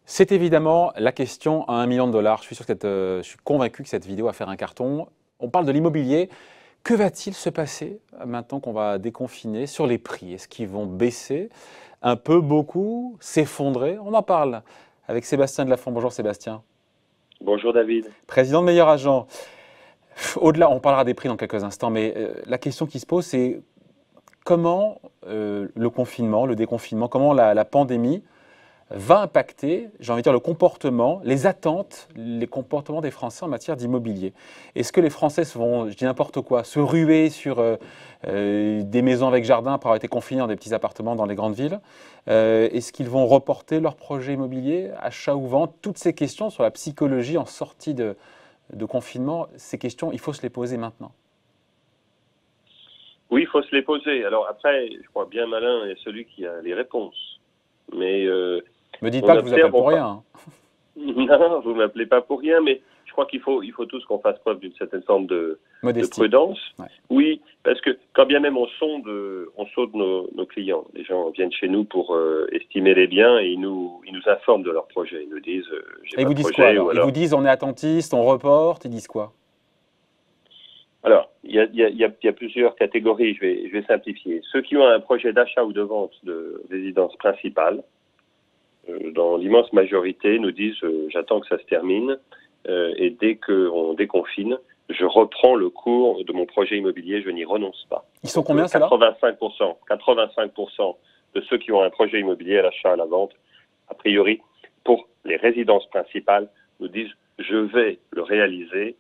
C'est évidemment la question à $1 million. Je suis convaincu que cette vidéo va faire un carton. On parle de l'immobilier. Que va-t-il se passer maintenant qu'on va déconfiner sur les prix? Est-ce qu'ils vont baisser un peu, beaucoup, s'effondrer? On en parle avec Sébastien Delafont. Bonjour Sébastien. Bonjour David. Président de Meilleur Agent. Au-delà, on parlera des prix dans quelques instants, mais la question qui se pose, c'est comment le confinement, le déconfinement, comment la pandémie va impacter, j'ai envie de dire, le comportement, les attentes, les comportements des Français en matière d'immobilier. Est-ce que les Français vont, je dis n'importe quoi, se ruer sur des maisons avec jardin après avoir été confinés dans des petits appartements dans les grandes villes? Est-ce qu'ils vont reporter leurs projets immobiliers, achat ou vente? Toutes ces questions sur la psychologie en sortie de confinement, ces questions, il faut se les poser maintenant. Oui, il faut se les poser. Alors après, je crois bien malin est celui qui a les réponses. Mais me dites pas que je vous appelle pour rien. Non, vous m'appelez pas pour rien, mais je crois qu'il faut tous qu'on fasse preuve d'une certaine forme de prudence. Ouais. Oui, parce que quand bien même on sonde nos clients. Les gens viennent chez nous pour estimer les biens et ils nous informent de leurs projets. Ils nous disent et vous disent quoi alors? Ils vous disent on est attentiste, on reporte, ils disent quoi? Alors, il y a plusieurs catégories, je vais simplifier. Ceux qui ont un projet d'achat ou de vente de résidence principale, dans l'immense majorité, nous disent j'attends que ça se termine et dès qu'on déconfine, je reprends le cours de mon projet immobilier, je n'y renonce pas. Ils sont combien, ça 85% de ceux qui ont un projet immobilier à l'achat, à la vente, a priori, pour les résidences principales, nous disent je vais le réaliser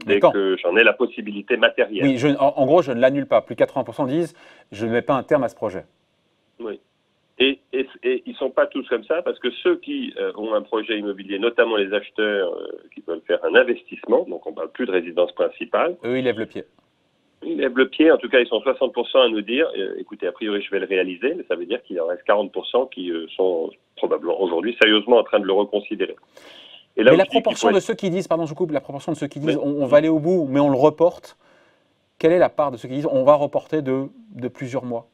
dès que j'en ai la possibilité matérielle. Oui, en gros, je ne l'annule pas. Plus de 80% disent je ne mets pas un terme à ce projet. Oui. Et ils ne sont pas tous comme ça, parce que ceux qui ont un projet immobilier, notamment les acheteurs qui veulent faire un investissement, donc on ne parle plus de résidence principale. Eux, ils lèvent le pied. Ils lèvent le pied, en tout cas ils sont 60% à nous dire, écoutez, a priori je vais le réaliser, mais ça veut dire qu'il en reste 40% qui sont probablement aujourd'hui sérieusement en train de le reconsidérer. Et là, mais la proportion de ceux qui disent, pardon je coupe, la proportion de ceux qui disent on va aller au bout, mais on le reporte, quelle est la part de ceux qui disent on va reporter de plusieurs mois?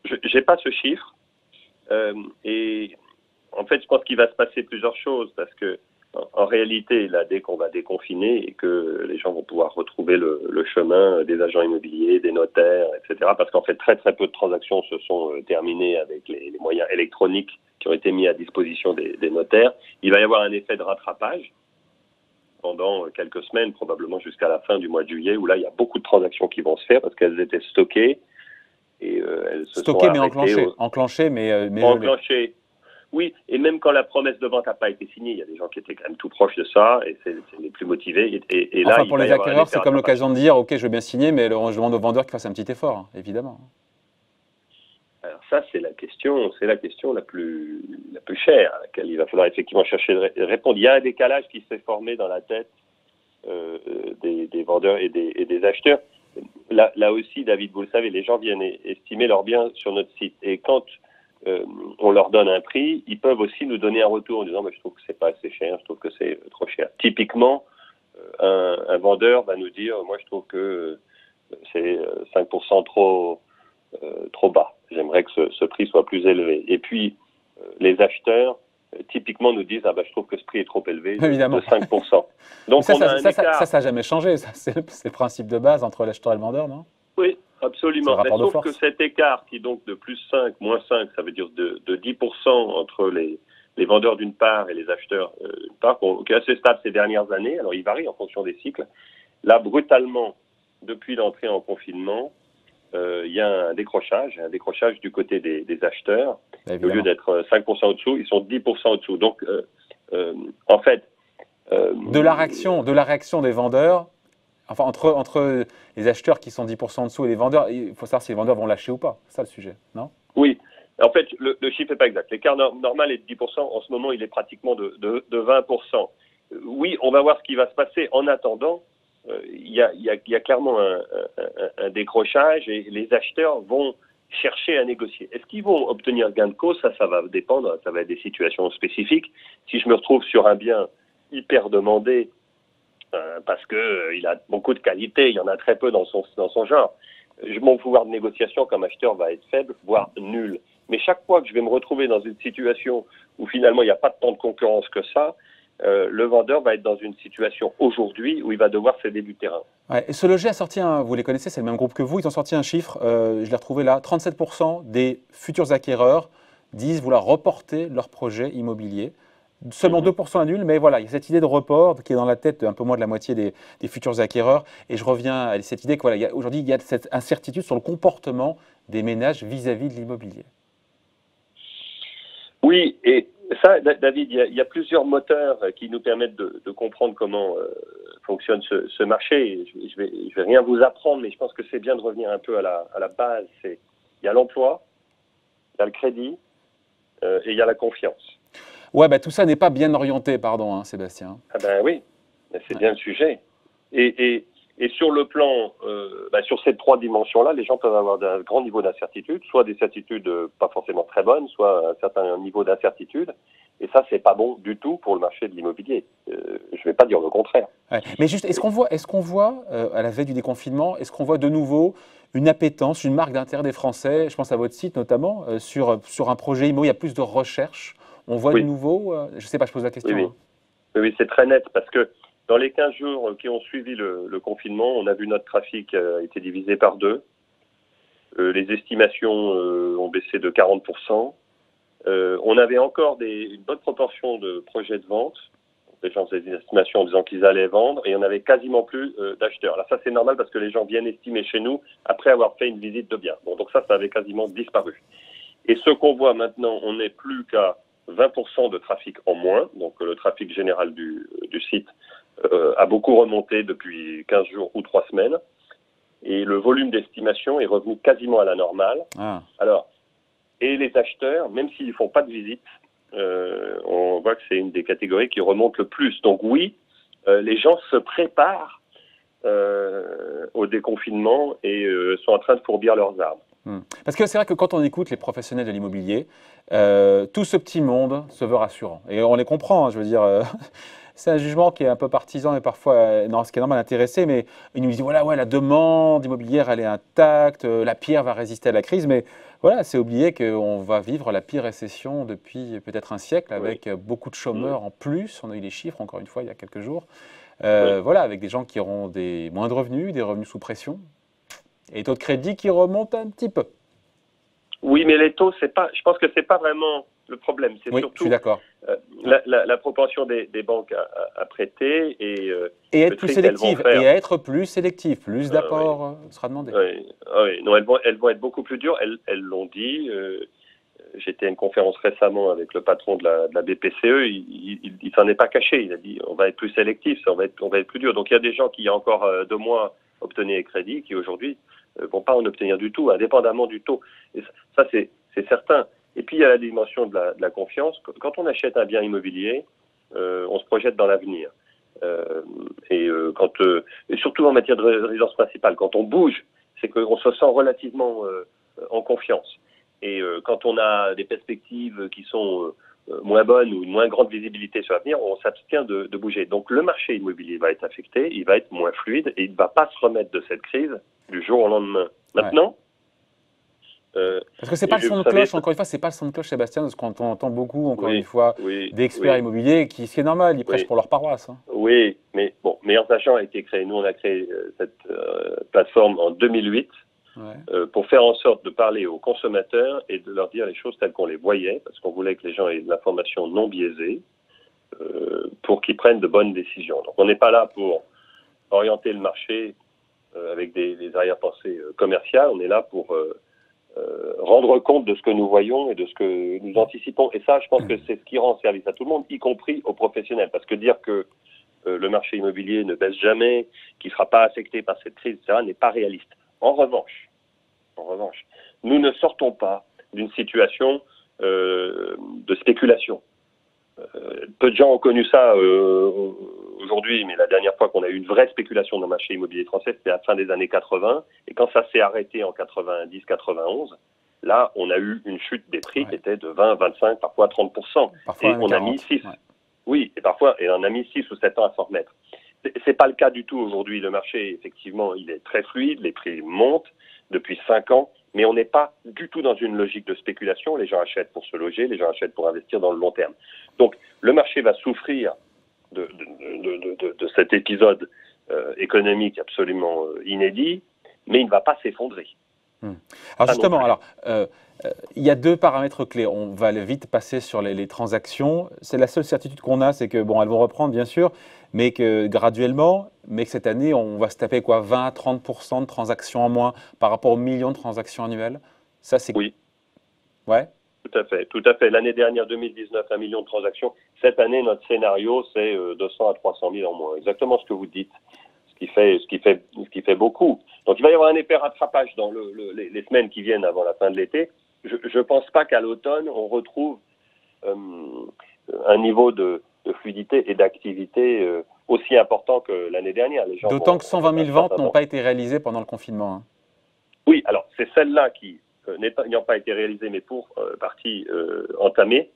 Je n'ai pas ce chiffre et en fait je pense qu'il va se passer plusieurs choses parce que en réalité là dès qu'on va déconfiner et que les gens vont pouvoir retrouver le chemin des agents immobiliers, des notaires, etc. parce qu'en fait très peu de transactions se sont terminées avec les moyens électroniques qui ont été mis à disposition des notaires, il va y avoir un effet de rattrapage pendant quelques semaines, probablement jusqu'à la fin du mois de juillet où là il y a beaucoup de transactions qui vont se faire parce qu'elles étaient stockées. Et elles se stocké sont mais enclenché, mais enclenché. Oui, et même quand la promesse de vente n'a pas été signée, il y a des gens qui étaient quand même tout proches de ça, et c'est les plus motivés. Et là, enfin, pour les acquéreurs, c'est comme l'occasion de dire, ok, je veux bien signer, mais je demande au vendeur qu'il fasse un petit effort, hein, évidemment. Alors ça, c'est la question la plus chère, à laquelle il va falloir effectivement chercher de répondre. Il y a un décalage qui s'est formé dans la tête des vendeurs et des acheteurs. Là aussi, David, vous le savez, les gens viennent estimer leurs biens sur notre site. Et quand on leur donne un prix, ils peuvent aussi nous donner un retour en disant je trouve que c'est pas assez cher, je trouve que c'est trop cher. Typiquement, un vendeur va nous dire moi je trouve que c'est 5% trop bas. J'aimerais que ce prix soit plus élevé. Et puis, les acheteurs typiquement nous disent je trouve que ce prix est trop élevé de 5%. Donc ça n'a jamais changé. C'est le principe de base entre l'acheteur et le vendeur, non? Oui, absolument. Mais sauf que cet écart qui est donc de plus 5, moins 5, ça veut dire de 10% entre les vendeurs d'une part et les acheteurs d'une part, qui est assez stable ces dernières années. Alors il varie en fonction des cycles. Là, brutalement, depuis l'entrée en confinement, il y a un décrochage du côté des acheteurs. Au lieu d'être 5% au-dessous, ils sont 10% au-dessous. Donc, en fait... de la réaction des vendeurs, enfin entre les acheteurs qui sont 10% en dessous et les vendeurs, il faut savoir si les vendeurs vont lâcher ou pas. C'est ça le sujet, non? Oui. En fait, le chiffre n'est pas exact. L'écart normal est de 10%. En ce moment, il est pratiquement de 20%. Oui, on va voir ce qui va se passer. En attendant, il y a clairement un décrochage et les acheteurs vont chercher à négocier. Est-ce qu'ils vont obtenir gain de cause? Ça va dépendre, ça va être des situations spécifiques. Si je me retrouve sur un bien hyper demandé parce qu'il a beaucoup de qualités, il y en a très peu dans son genre. Mon pouvoir de négociation comme acheteur va être faible, voire nul. Mais chaque fois que je vais me retrouver dans une situation où finalement il n'y a pas tant de concurrence que ça, le vendeur va être dans une situation aujourd'hui où il va devoir céder du terrain. Ouais, et SeLoger a sorti vous les connaissez, c'est le même groupe que vous, ils ont sorti un chiffre, je l'ai retrouvé là, 37% des futurs acquéreurs disent vouloir reporter leur projet immobilier. Seulement 2% annulent, mais voilà, il y a cette idée de report qui est dans la tête d'un peu moins de la moitié des futurs acquéreurs. Et je reviens à cette idée qu'aujourd'hui, il y a cette incertitude sur le comportement des ménages vis-à-vis de l'immobilier. Oui, et ça, David, il y a plusieurs moteurs qui nous permettent de comprendre comment fonctionne ce marché. Je vais rien vous apprendre, mais je pense que c'est bien de revenir un peu à la base. Il y a l'emploi, il y a le crédit et il y a la confiance. Ouais, bah, tout ça n'est pas bien orienté, pardon, hein, Sébastien. Ah ben oui, c'est bien le sujet. Et sur le plan, sur ces trois dimensions-là, les gens peuvent avoir un grand niveau d'incertitude, soit des certitudes pas forcément très bonnes, soit un certain niveau d'incertitude. Et ça, c'est pas bon du tout pour le marché de l'immobilier. Je vais pas dire le contraire. Ouais. Mais juste, est-ce qu'on voit à la veille du déconfinement, est-ce qu'on voit de nouveau une appétence, une marque d'intérêt des Français, je pense à votre site notamment, sur un projet immo, il y a plus de recherche. On voit de nouveau, je ne sais pas, je pose la question. Oui, oui, c'est très net parce que dans les 15 jours qui ont suivi le confinement, on a vu notre trafic a été divisé par 2. Les estimations ont baissé de 40%. On avait encore une bonne proportion de projets de vente. Les gens faisaient des estimations en disant qu'ils allaient vendre et on avait quasiment plus d'acheteurs. Là, ça, c'est normal parce que les gens viennent estimer chez nous après avoir fait une visite de bien. Bon, donc ça avait quasiment disparu. Et ce qu'on voit maintenant, on n'est plus qu'à 20% de trafic en moins. Donc, le trafic général du site a beaucoup remonté depuis 15 jours ou 3 semaines. Et le volume d'estimation est revenu quasiment à la normale. Ah. Alors, et les acheteurs, même s'ils ne font pas de visite, on voit que c'est une des catégories qui remonte le plus. Donc oui, les gens se préparent au déconfinement et sont en train de fourbir leurs armes. Parce que c'est vrai que quand on écoute les professionnels de l'immobilier, tout ce petit monde se veut rassurant. Et on les comprend, hein, je veux dire, c'est un jugement qui est un peu partisan et parfois, ce qui est normal, intéressé, mais ils nous disent, voilà, ouais, la demande immobilière, elle est intacte, la pierre va résister à la crise, mais voilà, c'est oublier qu'on va vivre la pire récession depuis peut-être un siècle, avec beaucoup de chômeurs en plus. On a eu les chiffres, encore une fois, il y a quelques jours. Voilà, avec des gens qui auront moins de revenus, des revenus sous pression, et taux de crédit qui remontent un petit peu. Oui, mais les taux, je pense que c'est pas vraiment le problème. C'est surtout je suis d'accord. La propension des banques à prêter et être plus sélective, et à être plus sélective, plus d'apport sera demandé. Oui, non, elles vont être beaucoup plus dures. Elles l'ont dit. J'étais à une conférence récemment avec le patron de la BPCE. Il s'en est pas caché. Il a dit on va être plus sélectif, on va être plus dur. Donc il y a des gens qui il y a encore 2 mois obtenaient des crédits qui aujourd'hui vont pas en obtenir du tout, indépendamment du taux. Et ça c'est certain. Et puis il y a la dimension de la confiance. Quand on achète un bien immobilier, on se projette dans l'avenir. Et surtout en matière de résidence principale, quand on bouge, c'est qu'on se sent relativement en confiance. Et quand on a des perspectives qui sont moins bonnes ou une moins grande visibilité sur l'avenir, on s'abstient de bouger. Donc le marché immobilier va être affecté, il va être moins fluide et il ne va pas se remettre de cette crise du jour au lendemain. Maintenant, parce que c'est pas le son de cloche, encore une fois, c'est pas le son de cloche, Sébastien, parce qu'on entend beaucoup, encore une fois, d'experts immobiliers qui, ce qui est normal, ils prêchent pour leur paroisse. Hein. Oui, mais bon, Meilleurs Agents a été créé. Nous, on a créé cette plateforme en 2008 pour faire en sorte de parler aux consommateurs et de leur dire les choses telles qu'on les voyait, parce qu'on voulait que les gens aient de l'information non biaisée pour qu'ils prennent de bonnes décisions. Donc, on n'est pas là pour orienter le marché avec des arrière-pensées commerciales, on est là pour rendre compte de ce que nous voyons et de ce que nous anticipons. Et ça, je pense que c'est ce qui rend service à tout le monde, y compris aux professionnels. Parce que dire que le marché immobilier ne baisse jamais, qu'il ne sera pas affecté par cette crise, etc., n'est pas réaliste. En revanche, nous ne sortons pas d'une situation de spéculation. Peu de gens ont connu ça aujourd'hui, mais la dernière fois qu'on a eu une vraie spéculation dans le marché immobilier français, c'était à la fin des années 80. Et quand ça s'est arrêté en 90-91, là, on a eu une chute des prix qui était de 20, 25, parfois 30%. Parfois et on 40, a mis 6. Oui, et on a mis 6 ou 7 ans à s'en remettre. C'est pas le cas du tout aujourd'hui. Le marché, effectivement, il est très fluide, les prix montent depuis 5 ans, mais on n'est pas du tout dans une logique de spéculation. Les gens achètent pour se loger, les gens achètent pour investir dans le long terme. Donc, le marché va souffrir de cet épisode économique absolument inédit, mais il ne va pas s'effondrer. Alors justement, il y a deux paramètres clés. On va vite passer sur les transactions. C'est la seule certitude qu'on a, c'est que bon, elles vont reprendre bien sûr, mais que graduellement, mais que cette année, on va se taper quoi, 20 à 30% de transactions en moins par rapport aux millions de transactions annuelles. Ça, c'est oui. Ouais. Tout à fait, tout à fait. L'année dernière, 2019, 1 million de transactions. Cette année, notre scénario, c'est 200 à 300 000 en moins. Exactement ce que vous dites, ce qui fait beaucoup. Donc, il va y avoir un épais rattrapage dans les semaines qui viennent avant la fin de l'été. Je ne pense pas qu'à l'automne, on retrouve un niveau de fluidité et d'activité aussi important que l'année dernière. D'autant que 120 000 ventes n'ont pas été réalisées pendant le confinement. Hein. Oui, alors c'est celle-là qui, n'ayant pas été réalisée, mais pour partie entamée,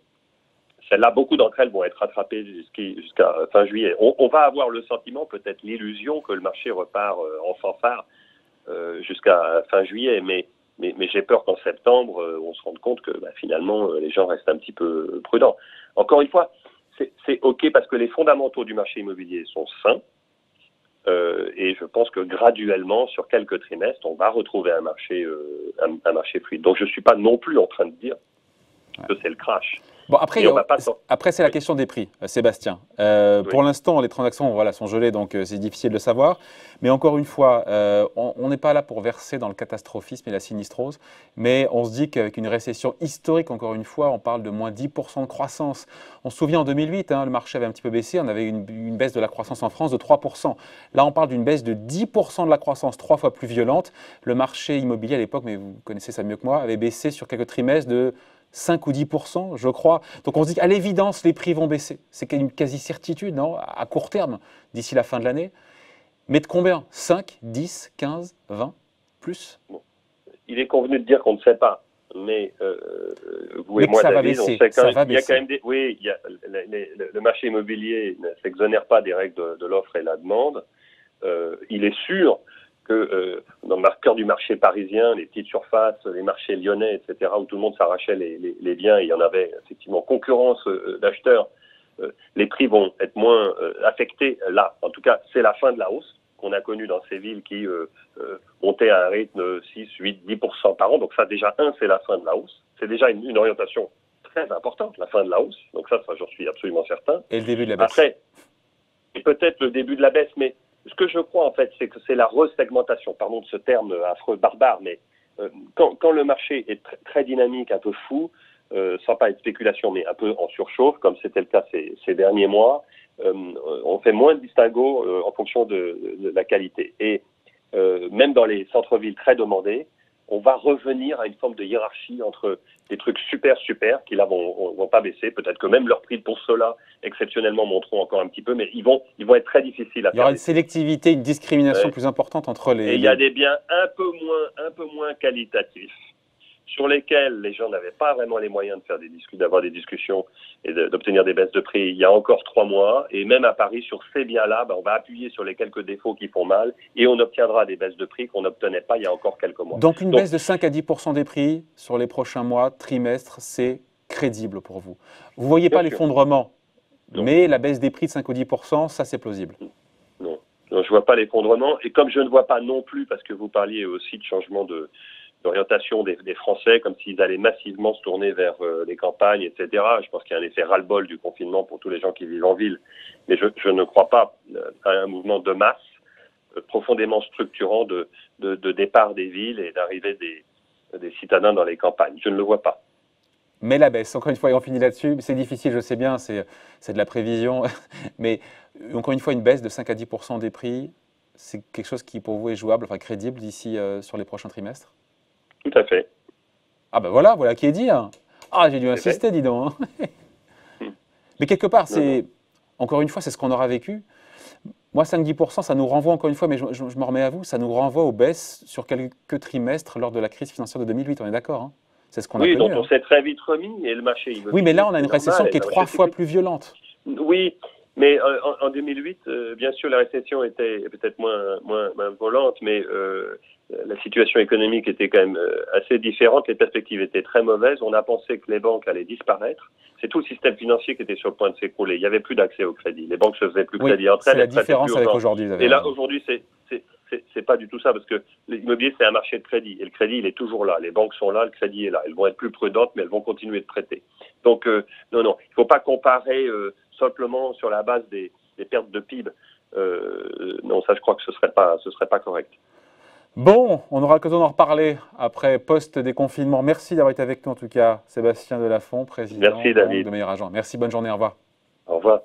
celle-là, beaucoup d'entre elles vont être rattrapées jusqu'à fin juillet. On va avoir le sentiment, peut-être l'illusion, que le marché repart en fanfare jusqu'à fin juillet, mais j'ai peur qu'en septembre, on se rende compte que finalement, les gens restent un petit peu prudents. Encore une fois, c'est OK parce que les fondamentaux du marché immobilier sont sains. Et je pense que graduellement, sur quelques trimestres, on va retrouver un marché fluide. Donc je ne suis pas non plus en train de dire que c'est le crash. Bon, après, c'est la question des prix, Sébastien. Pour l'instant, les transactions sont gelées, donc c'est difficile de savoir. Mais encore une fois, on n'est pas là pour verser dans le catastrophisme et la sinistrose, mais on se dit qu'avec une récession historique, encore une fois, on parle de moins 10% de croissance. On se souvient en 2008, le marché avait un petit peu baissé, on avait une baisse de la croissance en France de 3%. Là, on parle d'une baisse de 10% de la croissance, 3 fois plus violente. Le marché immobilier à l'époque, mais vous connaissez ça mieux que moi, avait baissé sur quelques trimestres de 5 ou 10%, je crois. Donc on se dit qu'à l'évidence, les prix vont baisser. C'est une quasi-certitude, non, à court terme, d'ici la fin de l'année. Mais de combien? 5, 10, 15, 20, plus? Bon. Il est convenu de dire qu'on ne sait pas. Mais vous et moi, David, on sait qu'il y a quand même des... Oui, le marché immobilier ne s'exonère pas des règles de l'offre et la demande. Il est sûr que dans le cœur du marché parisien, les petites surfaces, les marchés lyonnais, etc., où tout le monde s'arrachait les biens, et il y en avait effectivement concurrence d'acheteurs, les prix vont être moins affectés là. En tout cas, c'est la fin de la hausse qu'on a connue dans ces villes qui montaient à un rythme 6, 8, 10% par an. Donc ça, déjà, c'est la fin de la hausse. C'est déjà une orientation très importante, la fin de la hausse. Donc ça j'en suis absolument certain. Et le début de la baisse. Après, et peut-être le début de la baisse, mais ce que je crois, en fait, c'est que c'est la resegmentation, pardon de ce terme affreux, barbare, mais quand le marché est très dynamique, un peu fou, sans pas être spéculation, mais un peu en surchauffe, comme c'était le cas ces derniers mois, on fait moins de distinguo en fonction de la qualité. Et même dans les centres-villes très demandés, on va revenir à une forme de hiérarchie entre des trucs super, qui là vont pas baisser. Peut-être que même leurs prix pour cela, exceptionnellement, monteront encore un petit peu, mais ils vont être très difficiles à faire. Il y aura une sélectivité, une discrimination plus importante entre les... Et il y a des biens un peu moins qualitatifs, sur lesquels les gens n'avaient pas vraiment les moyens d'avoir des discussions et d'obtenir des baisses de prix il y a encore 3 mois. Et même à Paris, sur ces biens-là, on va appuyer sur les quelques défauts qui font mal et on obtiendra des baisses de prix qu'on n'obtenait pas il y a encore quelques mois. Donc une baisse de 5 à 10% des prix sur les prochains mois, trimestres, c'est crédible pour vous. Vous ne voyez pas l'effondrement, mais la baisse des prix de 5 ou 10%, ça c'est plausible. Non, je ne vois pas l'effondrement. Et comme je ne vois pas non plus, parce que vous parliez aussi de changement d'orientation des Français, comme s'ils allaient massivement se tourner vers les campagnes, etc. Je pense qu'il y a un effet ras-le-bol du confinement pour tous les gens qui vivent en ville. Mais je ne crois pas à un mouvement de masse profondément structurant de départ des villes et d'arrivée des citadins dans les campagnes. Je ne le vois pas. Mais la baisse, encore une fois, et on finit là-dessus, c'est difficile, je sais bien, c'est de la prévision, mais encore une fois, une baisse de 5 à 10% des prix, c'est quelque chose qui pour vous est jouable, enfin crédible d'ici sur les prochains trimestres? Tout à fait. Ah ben voilà qui est dit. Hein. Ah, j'ai dû insister, dis donc. Hein. Mais quelque part, encore une fois, c'est ce qu'on aura vécu. Moi, 5-10%, ça nous renvoie, encore une fois, mais je me remets à vous, ça nous renvoie aux baisses sur quelques trimestres lors de la crise financière de 2008, on est d'accord, hein? C'est ce qu'on a connu. Oui, donc on s'est très vite remis et le marché immobilier. Oui, mais là, on a une récession qui est 3 fois plus violente. Oui, Mais en 2008, bien sûr, la récession était peut-être moins violente, mais la situation économique était quand même assez différente. Les perspectives étaient très mauvaises. On a pensé que les banques allaient disparaître. C'est tout le système financier qui était sur le point de s'écrouler. Il n'y avait plus d'accès au crédit. Les banques se faisaient plus Oui, crédit entre c'est elles. la différence avec aujourd'hui. Et là, aujourd'hui, c'est pas du tout ça, parce que l'immobilier, c'est un marché de crédit. Et le crédit, il est toujours là. Les banques sont là, le crédit est là. Elles vont être plus prudentes, mais elles vont continuer de prêter. Donc, non, il ne faut pas comparer simplement sur la base des pertes de PIB. Non, ça, je crois que ce serait pas correct. Bon, on aura l'occasion d'en reparler après post-déconfinement. Merci d'avoir été avec nous en tout cas, Sébastien Delafont, président Merci, David. de Meilleur Agent. Merci, bonne journée, au revoir. Au revoir.